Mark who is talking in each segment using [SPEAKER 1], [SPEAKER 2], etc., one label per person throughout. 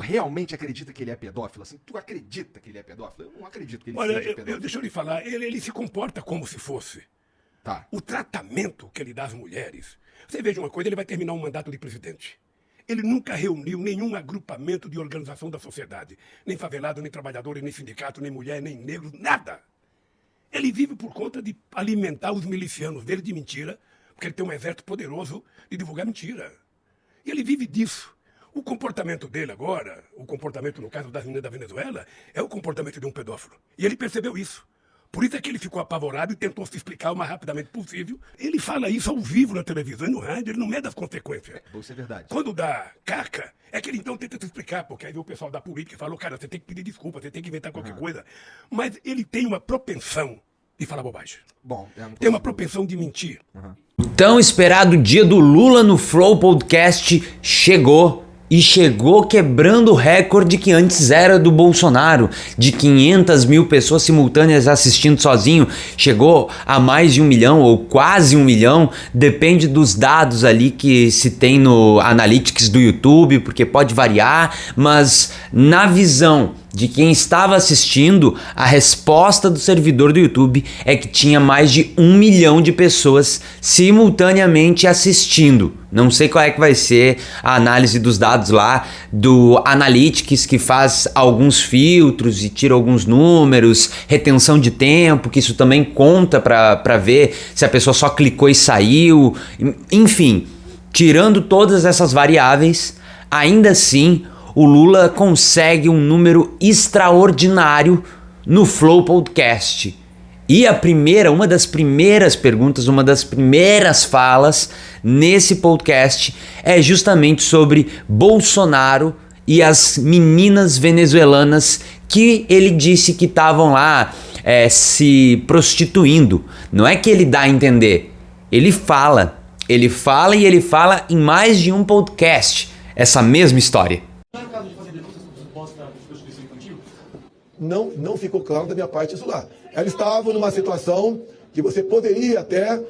[SPEAKER 1] realmente acredita que ele é pedófilo? Assim, tu acredita que ele é pedófilo? Eu não acredito que ele seja pedófilo.
[SPEAKER 2] Deixa eu lhe falar, ele se comporta como se fosse.
[SPEAKER 1] Tá.
[SPEAKER 2] O tratamento que ele dá às mulheres. Você veja uma coisa, ele vai terminar um mandato de presidente. Ele nunca reuniu nenhum agrupamento de organização da sociedade. Nem favelado, nem trabalhador, nem sindicato, nem mulher, nem negro, nada. Ele vive por conta de alimentar os milicianos dele de mentira, porque ele tem um exército poderoso de divulgar mentira. E ele vive disso. O comportamento dele agora, o comportamento no caso das meninas da Venezuela, é o comportamento de um pedófilo. E ele percebeu isso. Por isso é que ele ficou apavorado e tentou se explicar o mais rapidamente possível. Ele fala isso ao vivo na televisão e no rádio, ele não mede as consequências.
[SPEAKER 1] Isso é verdade.
[SPEAKER 2] Quando dá caca, é que ele então tenta se explicar, porque aí o pessoal da política falou, cara, você tem que pedir desculpa, você tem que inventar qualquer coisa. Mas ele tem uma propensão de falar bobagem.
[SPEAKER 1] Bom,
[SPEAKER 2] tem uma propensão de mentir.
[SPEAKER 3] O tão esperado dia do Lula no Flow Podcast chegou. E chegou quebrando o recorde que antes era do Bolsonaro, de 500 mil pessoas simultâneas assistindo sozinho. Chegou a mais de 1 milhão ou quase 1 milhão, depende dos dados ali que se tem no Analytics do YouTube, porque pode variar, mas na visão de quem estava assistindo, a resposta do servidor do YouTube é que tinha mais de 1 milhão de pessoas simultaneamente assistindo. Não sei qual é que vai ser a análise dos dados lá do Analytics, que faz alguns filtros e tira alguns números, retenção de tempo, que isso também conta para ver se a pessoa só clicou e saiu. Enfim, tirando todas essas variáveis, ainda assim o Lula consegue um número extraordinário no Flow Podcast. E uma das primeiras perguntas, uma das primeiras falas nesse podcast é justamente sobre Bolsonaro e as meninas venezuelanas que ele disse que estavam lá se prostituindo. Não é que ele dá a entender, ele fala e ele fala em mais de um podcast essa mesma história.
[SPEAKER 4] Não ficou claro da minha parte isso lá. Ela estava numa situação que você poderia até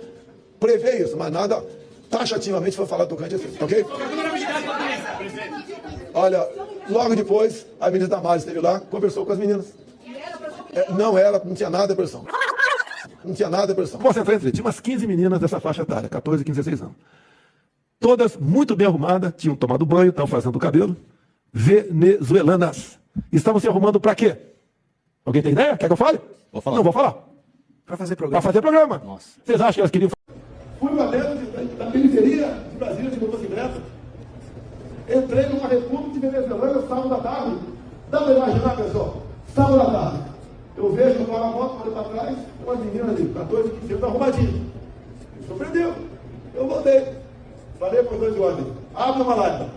[SPEAKER 4] prever isso, mas nada taxativamente foi falado tocante assim, ok? Olha, logo depois, a menina Damares esteve lá, conversou com as meninas. Não tinha nada de pressão. Não tinha nada de pressão. Você frente, tinha umas 15 meninas dessa faixa etária, 14, 15, 16 anos. Todas muito bem arrumadas, tinham tomado banho, estavam fazendo o cabelo. Venezuelanas. Estavam se arrumando para quê? Alguém tem ideia? Quer que eu fale?
[SPEAKER 5] Vou falar.
[SPEAKER 4] Não, vou falar.
[SPEAKER 5] Para fazer programa.
[SPEAKER 4] Para fazer programa.
[SPEAKER 5] Nossa.
[SPEAKER 4] Vocês acham que elas queriam... Fui para dentro da periferia de Brasília de motocicleta. Entrei numa república de Venezuela sábado à tarde. Dá para imaginar, pessoal? Sábado à tarde. Eu vejo uma moto, olho para trás, uma menina de 14, 15 anos arrumadinha. Me surpreendeu. Eu voltei. Falei para os dois de ordem. Abre uma live.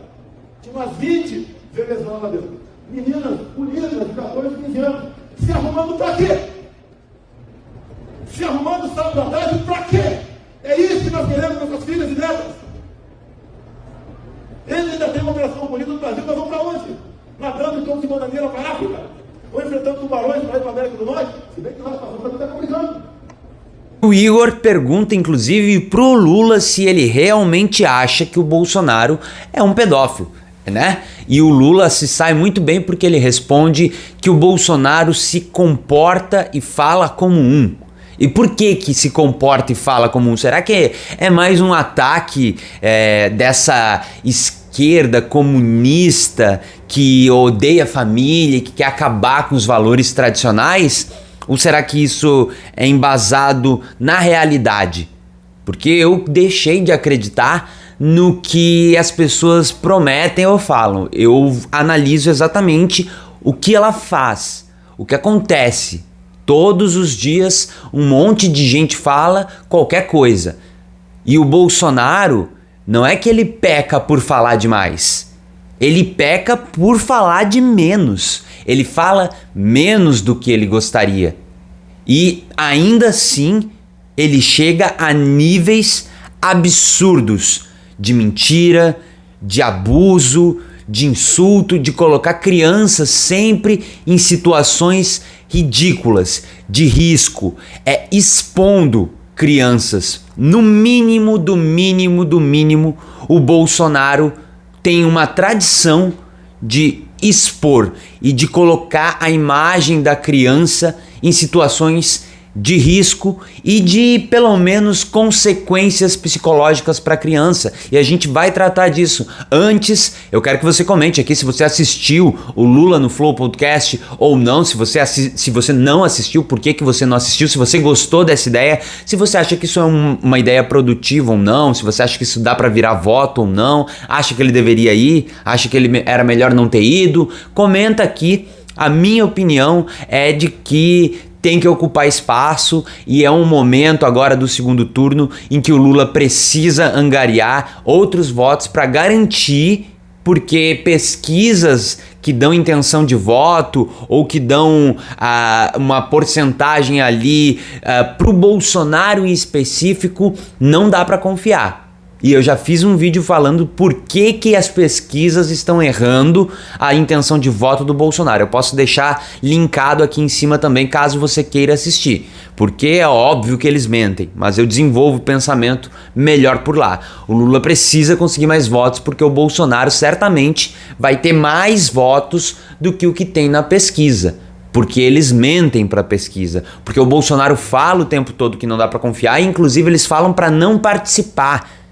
[SPEAKER 4] Tinha umas 20 venezuelanas lá dentro. Meninas bonitas de 14, 15 anos. Se arrumando para quê? Se arrumando sábado à tarde para quê? É isso que nós queremos com nossas filhas e netas. Eles ainda têm uma operação bonita no Brasil, nós vamos para onde? Nadando em tom de bananeira para a África? Ou enfrentando tubarões para ir para a América do Norte? Se bem que nós passamos para estar complicando.
[SPEAKER 3] O Igor pergunta, inclusive, pro Lula se ele realmente acha que o Bolsonaro é um pedófilo, né? E o Lula se sai muito bem porque ele responde que o Bolsonaro se comporta e fala como um. E por que se comporta e fala como um? Será que é mais um ataque dessa esquerda comunista que odeia a família, que quer acabar com os valores tradicionais? Ou será que isso é embasado na realidade? Porque eu deixei de acreditar no que as pessoas prometem ou falam. Eu analiso exatamente o que ela faz, o que acontece. Todos os dias um monte de gente fala qualquer coisa. E o Bolsonaro não é que ele peca por falar demais. Ele peca por falar de menos. Ele fala menos do que ele gostaria. E ainda assim ele chega a níveis absurdos de mentira, de abuso, de insulto, de colocar crianças sempre em situações ridículas, de risco, expondo crianças. No mínimo do mínimo do mínimo, o Bolsonaro tem uma tradição de expor e de colocar a imagem da criança em situações de risco e de, pelo menos, consequências psicológicas para a criança. E a gente vai tratar disso. Antes, eu quero que você comente aqui se você assistiu o Lula no Flow Podcast ou não, se você não assistiu, por que você não assistiu, se você gostou dessa ideia, se você acha que isso é uma ideia produtiva ou não, se você acha que isso dá para virar voto ou não, acha que ele deveria ir, acha que ele era melhor não ter ido. Comenta aqui. A minha opinião é de que tem que ocupar espaço e é um momento agora do segundo turno em que o Lula precisa angariar outros votos para garantir, porque pesquisas que dão intenção de voto ou que dão uma porcentagem ali para o Bolsonaro em específico, não dá para confiar. E eu já fiz um vídeo falando por que as pesquisas estão errando a intenção de voto do Bolsonaro. Eu posso deixar linkado aqui em cima também, caso você queira assistir. Porque é óbvio que eles mentem, mas eu desenvolvo o pensamento melhor por lá. O Lula precisa conseguir mais votos, porque o Bolsonaro certamente vai ter mais votos do que o que tem na pesquisa. Porque eles mentem para a pesquisa. Porque o Bolsonaro fala o tempo todo que não dá para confiar, e inclusive eles falam para não participar.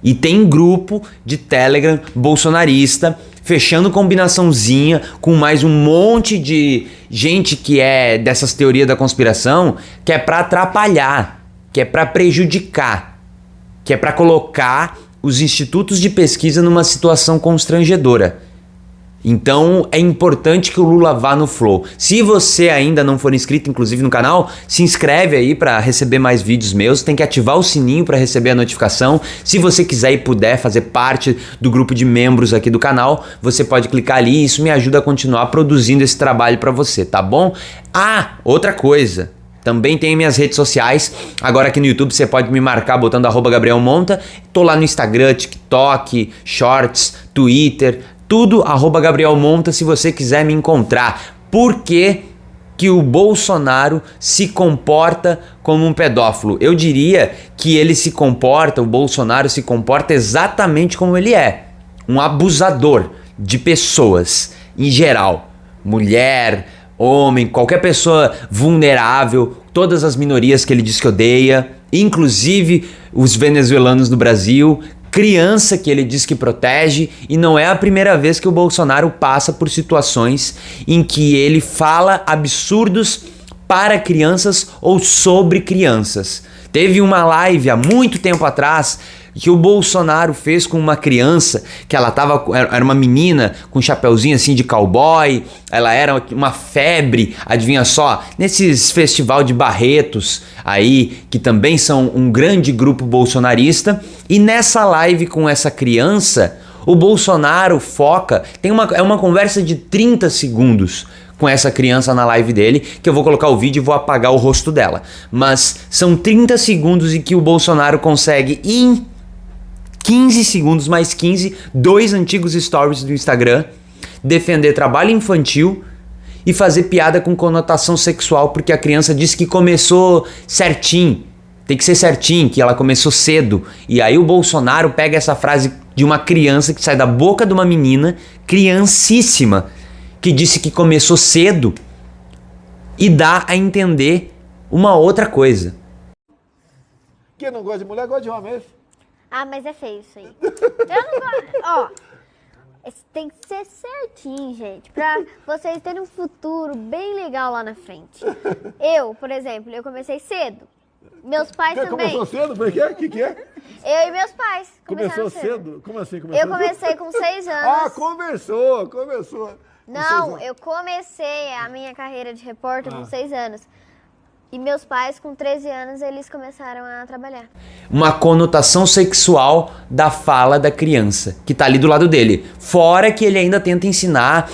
[SPEAKER 3] E tem grupo de Telegram bolsonarista fechando combinaçãozinha com mais um monte de gente que é dessas teorias da conspiração, que é para atrapalhar, que é para prejudicar, que é para colocar os institutos de pesquisa numa situação constrangedora. Então é importante que o Lula vá no Flow. Se você ainda não for inscrito, inclusive no canal, se inscreve aí para receber mais vídeos meus. Tem que ativar o sininho para receber a notificação. Se você quiser e puder fazer parte do grupo de membros aqui do canal, você pode clicar ali e isso me ajuda a continuar produzindo esse trabalho para você, tá bom? Outra coisa. Também tem minhas redes sociais. Agora aqui no YouTube você pode me marcar botando @GabrielMonta. Tô lá no Instagram, TikTok, Shorts, Twitter, tudo @GabrielMonta se você quiser me encontrar. Por que o Bolsonaro se comporta como um pedófilo? Eu diria que o Bolsonaro se comporta exatamente como ele é. Um abusador de pessoas, em geral. Mulher, homem, qualquer pessoa vulnerável, todas as minorias que ele diz que odeia, inclusive os venezuelanos do Brasil, criança que ele diz que protege, e não é a primeira vez que o Bolsonaro passa por situações em que ele fala absurdos para crianças ou sobre crianças. Teve uma live há muito tempo atrás que o Bolsonaro fez com uma criança, que era uma menina com um chapeuzinho assim de cowboy, ela era uma febre, adivinha só, nesses festival de Barretos aí, que também são um grande grupo bolsonarista, e nessa live com essa criança, o Bolsonaro foca, é uma conversa de 30 segundos com essa criança na live dele, que eu vou colocar o vídeo e vou apagar o rosto dela, mas são 30 segundos em que o Bolsonaro consegue, em 15 segundos mais 15, 2 antigos stories do Instagram, defender trabalho infantil e fazer piada com conotação sexual, porque a criança disse que começou certinho, tem que ser certinho, que ela começou cedo. E aí o Bolsonaro pega essa frase de uma criança que sai da boca de uma menina, criancíssima, que disse que começou cedo, e dá a entender uma outra coisa.
[SPEAKER 4] Quem não gosta de mulher, gosta de homem.
[SPEAKER 5] Mas é feio isso aí. Eu não gosto. Tem que ser certinho, gente, pra vocês terem um futuro bem legal lá na frente. Eu, por exemplo, eu comecei cedo. Meus pais também.
[SPEAKER 4] Começou cedo? Por quê? O que é?
[SPEAKER 5] Eu e meus pais
[SPEAKER 4] Começou cedo? Como assim? Começou
[SPEAKER 5] Eu comecei com 6 anos.
[SPEAKER 4] Começou.
[SPEAKER 5] Não, eu comecei a minha carreira de repórter com 6 anos. E meus pais, com 13 anos, eles começaram a trabalhar.
[SPEAKER 3] Uma conotação sexual da fala da criança, que tá ali do lado dele. Fora que ele ainda tenta ensinar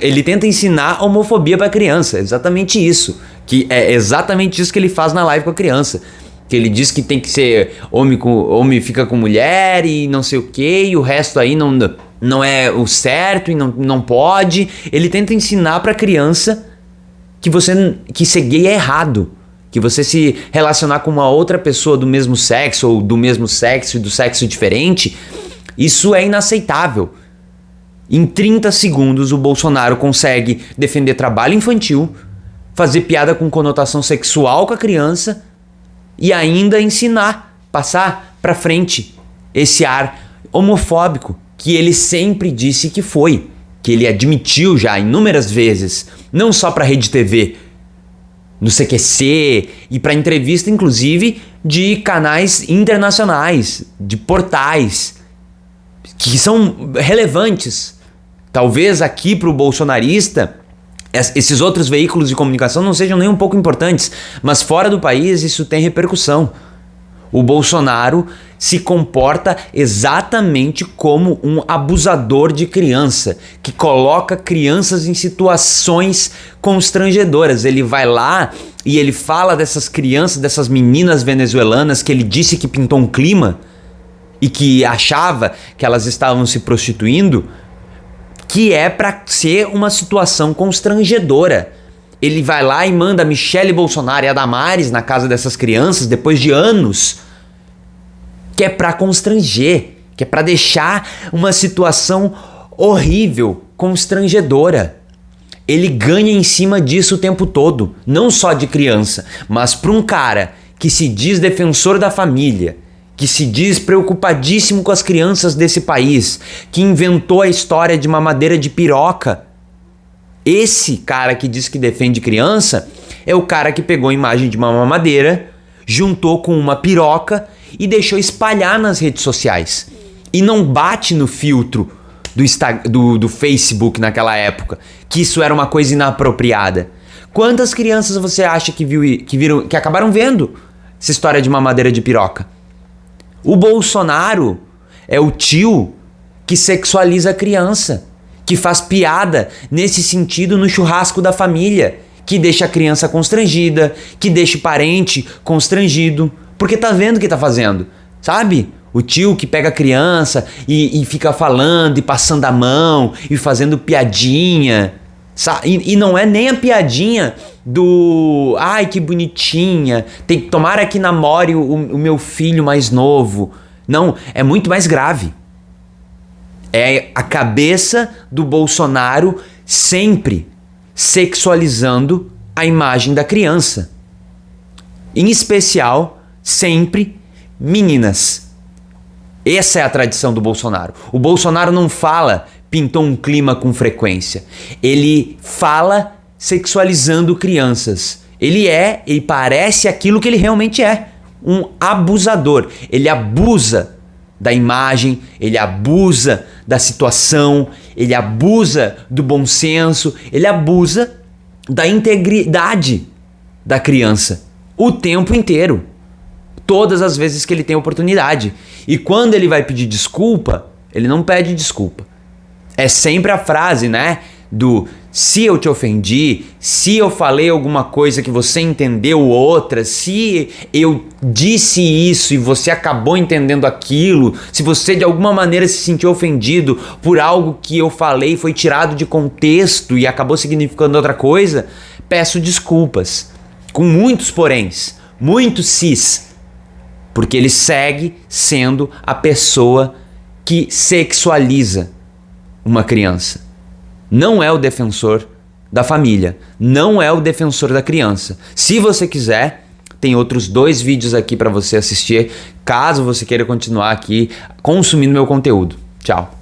[SPEAKER 3] ele tenta ensinar homofobia pra criança. Exatamente isso. Que é exatamente isso que ele faz na live com a criança. Que ele diz que tem que ser homem fica com mulher e não sei o que, e o resto aí não é o certo e não pode. Ele tenta ensinar pra criança que ser gay é errado, que você se relacionar com uma outra pessoa do mesmo sexo ou do mesmo sexo e do sexo diferente Isso é inaceitável. Em 30 segundos o Bolsonaro consegue defender trabalho infantil, fazer piada com conotação sexual com a criança e ainda ensinar, passar pra frente esse ar homofóbico que ele sempre disse que foi, que ele admitiu já inúmeras vezes, não só pra Rede TV, no CQC e pra entrevista inclusive de canais internacionais, de portais que são relevantes. Talvez aqui pro bolsonarista esses outros veículos de comunicação não sejam nem um pouco importantes, mas fora do país isso tem repercussão. O Bolsonaro se comporta exatamente como um abusador de criança, que coloca crianças em situações constrangedoras. Ele vai lá e ele fala dessas crianças, dessas meninas venezuelanas que ele disse que pintou um clima e que achava que elas estavam se prostituindo, que é para ser uma situação constrangedora. Ele vai lá e manda a Michele Bolsonaro e a Damares na casa dessas crianças depois de anos, que é para constranger, que é para deixar uma situação horrível, constrangedora. Ele ganha em cima disso o tempo todo, não só de criança, mas para um cara que se diz defensor da família, que se diz preocupadíssimo com as crianças desse país, que inventou a história de mamadeira de piroca. Esse cara que diz que defende criança é o cara que pegou a imagem de uma mamadeira, juntou com uma piroca e deixou espalhar nas redes sociais. E não bate no filtro do Facebook naquela época, que isso era uma coisa inapropriada. Quantas crianças você acha que acabaram vendo essa história de mamadeira de piroca? O Bolsonaro é o tio que sexualiza a criança, que faz piada nesse sentido no churrasco da família, que deixa a criança constrangida, que deixa o parente constrangido, porque tá vendo o que tá fazendo, sabe? O tio que pega a criança e fica falando e passando a mão e fazendo piadinha, e não é nem a piadinha do ai que bonitinha, tomara que namore o meu filho mais novo. Não, é muito mais grave. É a cabeça do Bolsonaro sempre sexualizando a imagem da criança. Em especial, sempre meninas. Essa é a tradição do Bolsonaro. O Bolsonaro não fala pintou um clima com frequência. Ele fala sexualizando crianças. Ele parece aquilo que ele realmente é. Um abusador. Ele abusa da imagem, ele abusa da situação, ele abusa do bom senso, ele abusa da integridade da criança o tempo inteiro, todas as vezes que ele tem oportunidade. E quando ele vai pedir desculpa, ele não pede desculpa. É sempre a frase, né, do se eu te ofendi, se eu falei alguma coisa que você entendeu outra, se eu disse isso e você acabou entendendo aquilo, se você de alguma maneira se sentiu ofendido por algo que eu falei, foi tirado de contexto e acabou significando outra coisa, peço desculpas. Com muitos poréns, muitos sis, porque ele segue sendo a pessoa que sexualiza uma criança. Não é o defensor da família, não é o defensor da criança. Se você quiser, tem outros 2 vídeos aqui para você assistir, caso você queira continuar aqui consumindo meu conteúdo. Tchau.